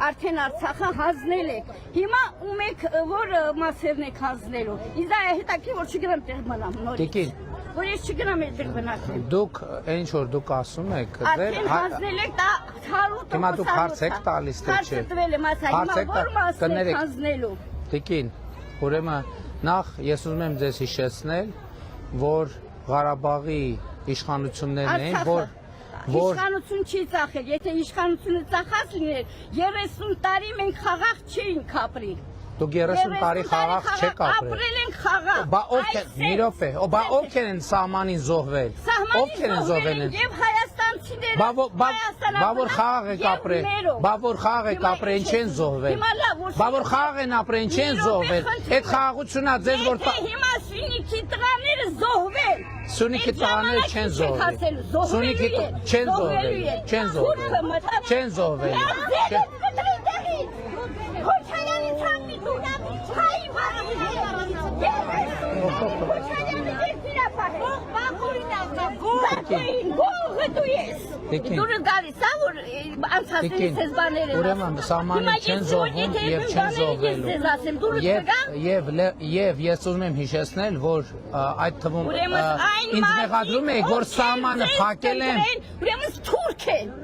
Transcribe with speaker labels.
Speaker 1: արդեն Արցախը հանձնել եք։ Հիմա ում եք որ մասերն եք հանձնելու։ Ինձ է հետաքրքիր որ չգնամ տեղ մնամ նորից։
Speaker 2: Տիկին,
Speaker 1: Որ ես չգնամ այդտեղ բնակվեմ։
Speaker 2: դուք ինչ որ դուք ասում եք,
Speaker 1: Արդեն հանձնել եք դա 100%։
Speaker 2: Հիմա դուք հարց եք տալիս թե չէ։
Speaker 1: Հարցը տվել եմ, ասա, հիմա որ մասն եք հանձնելու։
Speaker 2: Տիկին, ուրեմն նախ ես ուզում եմ ձեզ հիշեցնել, որ Ղարաբաղի իշխանություններն էին, որ
Speaker 1: Իշխանություն չի ծախել, եթե իշխանությունը ծախած լիներ, 30 տարի մենք խաղաղ չէինք ապրի։
Speaker 2: դուք 30 տարի խաղաղ չեք ապրել։
Speaker 1: Ապրել ենք խաղաղ։
Speaker 2: Բա ովքեր, մի րոպե, ովքեր են սահմանին զոհվել։ Ովքեր են զոհվել են։
Speaker 1: Եվ հայաստանցիները։
Speaker 2: Բա որ խաղաղ եք ապրել։ Բա որ խաղաղ եք ապրել, ինչ են զոհվել։ Բա որ խաղաղ են ապրել, ինչ են զոհվել։ Այդ խաղաղությունն է ձեզ որ
Speaker 1: հիմա Սյունիքի տղաները զոհվել։
Speaker 2: Սյունիքի տղաները չեն զոհվել։ Սյունիքի չեն զոհվել, չեն զոհվել։ Չեն զոհվել։
Speaker 1: Քոչարյանի ցամի դունամի հայ Դուրը գալիս է որ անցածներից ես բաներ են
Speaker 2: ուրեմն սահմանին չեն զոհվում եւ չեն զոհվելու եւ ես ուզում եմ հիշեցնել որ այդ թվում ինձ մեղադրում եք որ սահմանը փակել են
Speaker 1: ուրեմն թուրք են